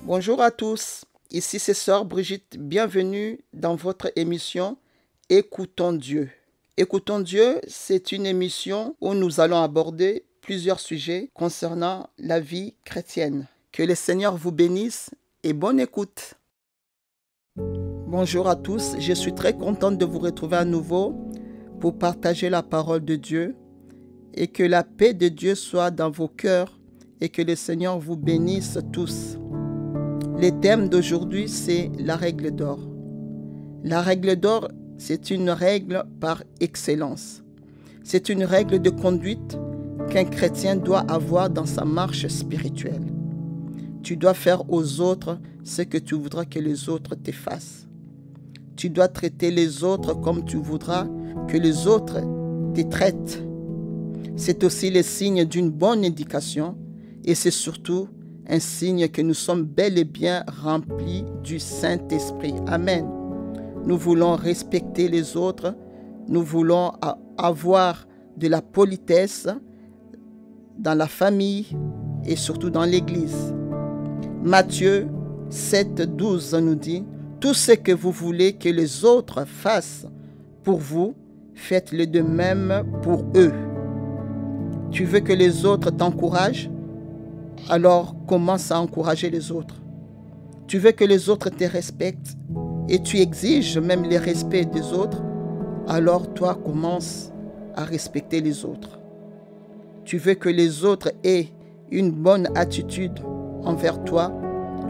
Bonjour à tous, ici c'est Sœur Brigitte, bienvenue dans votre émission Écoutons Dieu. Écoutons Dieu, c'est une émission où nous allons aborder plusieurs sujets concernant la vie chrétienne. Que le Seigneur vous bénisse et bonne écoute. Bonjour à tous, je suis très contente de vous retrouver à nouveau pour partager la parole de Dieu et que la paix de Dieu soit dans vos cœurs et que le Seigneur vous bénisse tous. Le thème d'aujourd'hui, c'est la règle d'or. La règle d'or, c'est une règle par excellence. C'est une règle de conduite qu'un chrétien doit avoir dans sa marche spirituelle. Tu dois faire aux autres ce que tu voudras que les autres te fassent. Tu dois traiter les autres comme tu voudras que les autres te traitent. C'est aussi le signe d'une bonne éducation et c'est surtout un signe que nous sommes bel et bien remplis du Saint-Esprit. Amen. Nous voulons respecter les autres. Nous voulons avoir de la politesse dans la famille et surtout dans l'Église. Matthieu 7,12 nous dit « Tout ce que vous voulez que les autres fassent pour vous, faites-le de même pour eux. » Tu veux que les autres t'encouragent? Alors commence à encourager les autres. Tu veux que les autres te respectent et tu exiges même le respect des autres, alors toi commence à respecter les autres. Tu veux que les autres aient une bonne attitude envers toi,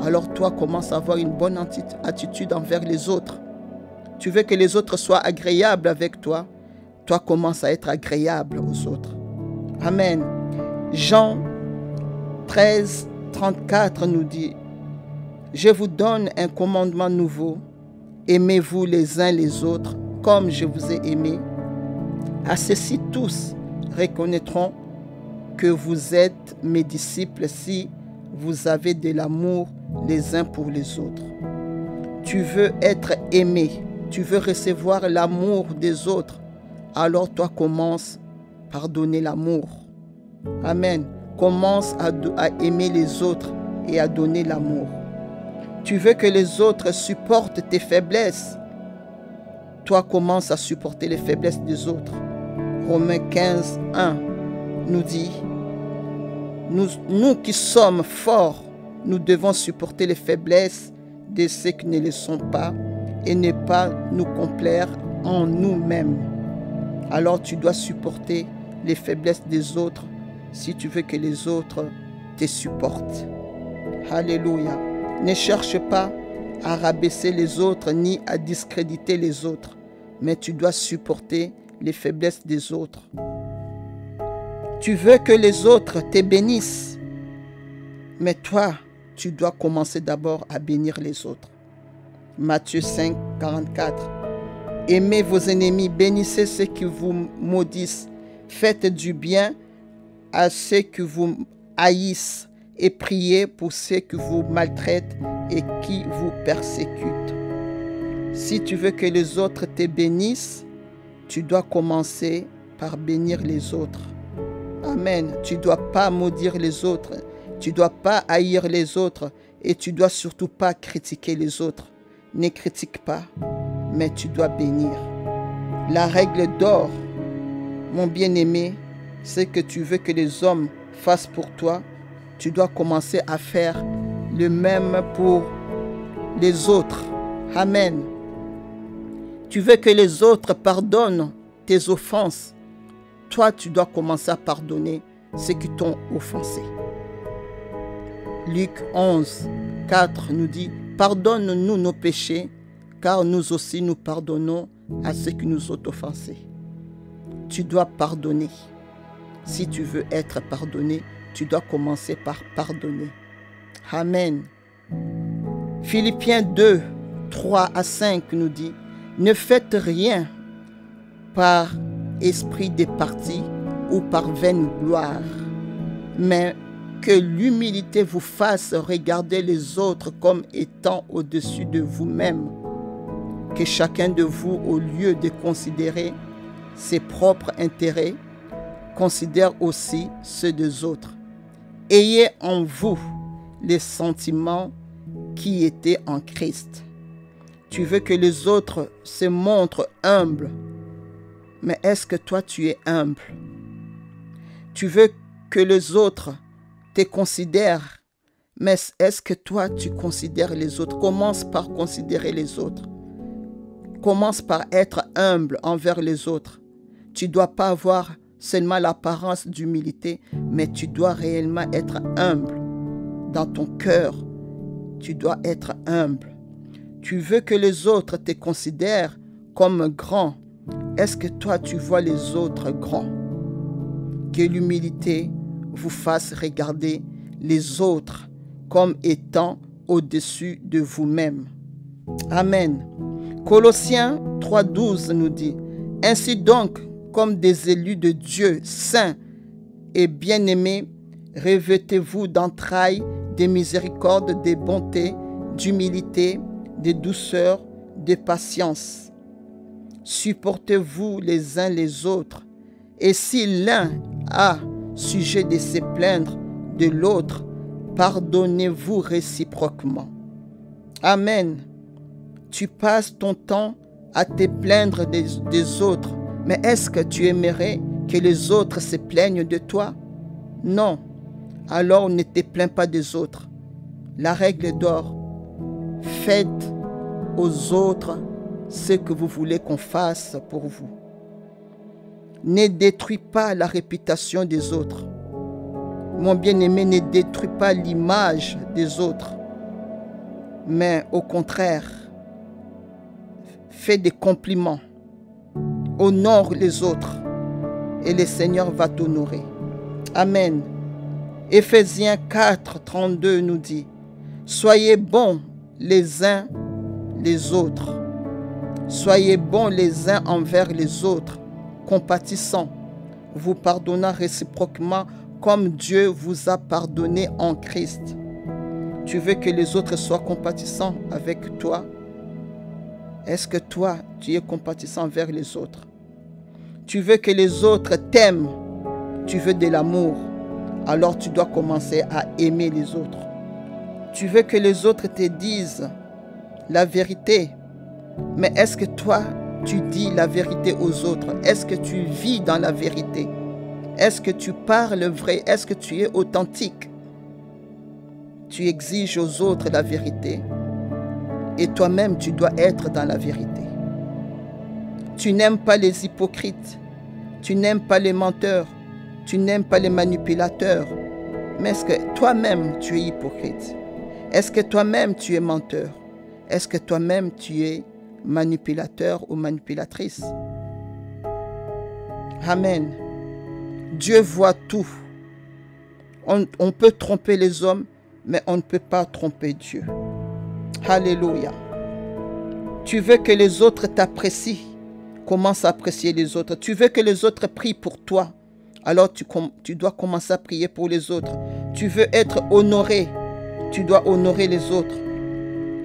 alors toi commence à avoir une bonne attitude envers les autres. Tu veux que les autres soient agréables avec toi, toi commence à être agréable aux autres. Amen. Jean 13, 34 nous dit « Je vous donne un commandement nouveau, aimez-vous les uns les autres comme je vous ai aimé. À ceci tous reconnaîtront que vous êtes mes disciples si vous avez de l'amour les uns pour les autres. » Tu veux être aimé, tu veux recevoir l'amour des autres, alors toi commence par donner l'amour. Amen. Commence à aimer les autres et à donner l'amour. Tu veux que les autres supportent tes faiblesses. Toi, commence à supporter les faiblesses des autres. Romains 15, 1 nous dit « Nous qui sommes forts, nous devons supporter les faiblesses de ceux qui ne le sont pas et ne pas nous complaire en nous-mêmes. » Alors tu dois supporter les faiblesses des autres si tu veux que les autres te supportent. Alléluia. Ne cherche pas à rabaisser les autres ni à discréditer les autres, mais tu dois supporter les faiblesses des autres. Tu veux que les autres te bénissent, mais toi, tu dois commencer d'abord à bénir les autres. Matthieu 5, 44. Aimez vos ennemis, bénissez ceux qui vous maudissent, faites du bien à ceux qui vous haïssent et priez pour ceux qui vous maltraitent et qui vous persécutent. Si tu veux que les autres te bénissent, tu dois commencer par bénir les autres. Amen. Tu ne dois pas maudire les autres, tu ne dois pas haïr les autres et tu ne dois surtout pas critiquer les autres. Ne critique pas, mais tu dois bénir. La règle d'or, mon bien-aimé, c'est que tu veux que les hommes fassent pour toi, tu dois commencer à faire le même pour les autres. Amen. Tu veux que les autres pardonnent tes offenses. Toi, tu dois commencer à pardonner ceux qui t'ont offensé. Luc 11, 4 nous dit « Pardonne-nous nos péchés, car nous aussi nous pardonnons à ceux qui nous ont offensés. » Tu dois pardonner. Si tu veux être pardonné, tu dois commencer par pardonner. Amen. Philippiens 2, 3 à 5 nous dit « Ne faites rien par esprit de parti ou par vaine gloire, mais que l'humilité vous fasse regarder les autres comme étant au-dessus de vous-même. que chacun de vous, au lieu de considérer ses propres intérêts, considère aussi ceux des autres. Ayez en vous les sentiments qui étaient en Christ. Tu veux que les autres se montrent humbles, mais est-ce que toi tu es humble? Tu veux que les autres te considèrent, mais est-ce que toi tu considères les autres? Commence par considérer les autres. Commence par être humble envers les autres. Tu ne dois pas avoir seulement l'apparence d'humilité, mais tu dois réellement être humble. Dans ton cœur, tu dois être humble. Tu veux que les autres te considèrent comme grand. Est-ce que toi tu vois les autres grands? Que l'humilité vous fasse regarder les autres comme étant au-dessus de vous-même. Amen. Colossiens 3,12 nous dit: ainsi donc, comme des élus de Dieu, saints et bien-aimés, revêtez-vous d'entrailles, de miséricorde, de bonté, d'humilité, de douceur, de patience. Supportez-vous les uns les autres, et si l'un a sujet de se plaindre de l'autre, pardonnez-vous réciproquement. Amen. Tu passes ton temps à te plaindre des autres, mais est-ce que tu aimerais que les autres se plaignent de toi? Non. Alors ne te plains pas des autres. La règle d'or: faites aux autres ce que vous voulez qu'on fasse pour vous. Ne détruis pas la réputation des autres. Mon bien-aimé, ne détruis pas l'image des autres. Mais au contraire, fais des compliments. Honore les autres et le Seigneur va t'honorer. Amen. Éphésiens 4, 32 nous dit: soyez bons les uns les autres. Soyez bons les uns envers les autres, compatissants, vous pardonnant réciproquement comme Dieu vous a pardonné en Christ. Tu veux que les autres soient compatissants avec toi? Est-ce que toi, tu es compatissant envers les autres? Tu veux que les autres t'aiment? Tu veux de l'amour? Alors tu dois commencer à aimer les autres. Tu veux que les autres te disent la vérité? Mais est-ce que toi, tu dis la vérité aux autres? Est-ce que tu vis dans la vérité? Est-ce que tu parles vrai? Est-ce que tu es authentique? Tu exiges aux autres la vérité et toi-même, tu dois être dans la vérité. Tu n'aimes pas les hypocrites. Tu n'aimes pas les menteurs. Tu n'aimes pas les manipulateurs. Mais est-ce que toi-même, tu es hypocrite? Est-ce que toi-même, tu es menteur? Est-ce que toi-même, tu es manipulateur ou manipulatrice? Amen. Dieu voit tout. On peut tromper les hommes, mais on ne peut pas tromper Dieu. Alléluia. Tu veux que les autres t'apprécient? Commence à apprécier les autres. Tu veux que les autres prient pour toi? Alors tu dois commencer à prier pour les autres. Tu veux être honoré? Tu dois honorer les autres.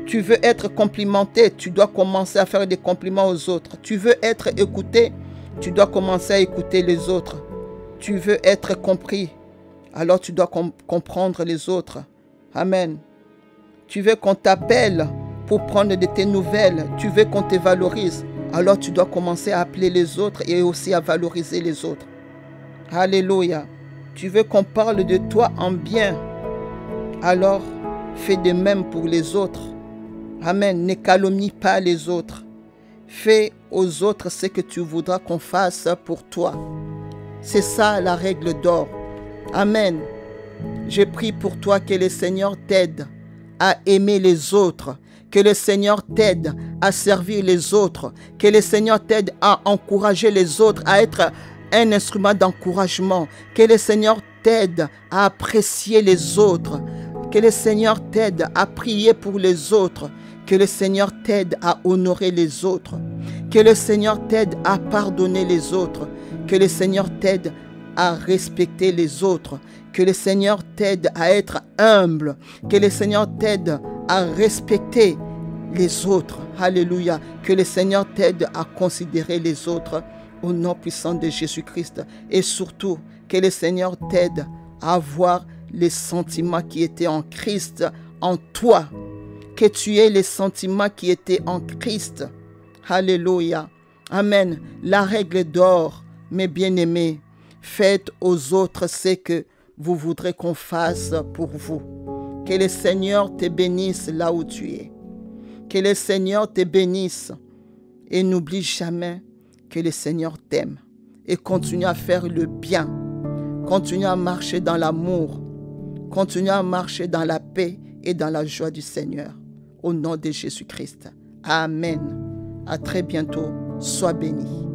Tu veux être complimenté? Tu dois commencer à faire des compliments aux autres. Tu veux être écouté? Tu dois commencer à écouter les autres. Tu veux être compris? Alors tu dois comprendre les autres. Amen. Tu veux qu'on t'appelle pour prendre de tes nouvelles. Tu veux qu'on te valorise. Alors tu dois commencer à appeler les autres et aussi à valoriser les autres. Alléluia. Tu veux qu'on parle de toi en bien. Alors fais de même pour les autres. Amen. Ne calomnie pas les autres. Fais aux autres ce que tu voudras qu'on fasse pour toi. C'est ça la règle d'or. Amen. Je prie pour toi que le Seigneur t'aide à aimer les autres, que le Seigneur t'aide à servir les autres, que le Seigneur t'aide à encourager les autres, à être un instrument d'encouragement, que le Seigneur t'aide à apprécier les autres, que le Seigneur t'aide à prier pour les autres, que le Seigneur t'aide à honorer les autres, que le Seigneur t'aide à pardonner les autres, que le Seigneur t'aide à respecter les autres, que le Seigneur t'aide à être humble, que le Seigneur t'aide à respecter les autres. Alléluia. Que le Seigneur t'aide à considérer les autres au nom puissant de Jésus-Christ. Et surtout, que le Seigneur t'aide à avoir les sentiments qui étaient en Christ, en toi. Que tu aies les sentiments qui étaient en Christ. Alléluia. Amen. La règle d'or, mes bien-aimés, faites aux autres ce que vous voudrez qu'on fasse pour vous. Que le Seigneur te bénisse là où tu es. Que le Seigneur te bénisse. Et n'oublie jamais que le Seigneur t'aime. Et continue à faire le bien. Continue à marcher dans l'amour. Continue à marcher dans la paix et dans la joie du Seigneur. Au nom de Jésus-Christ. Amen. À très bientôt. Sois béni.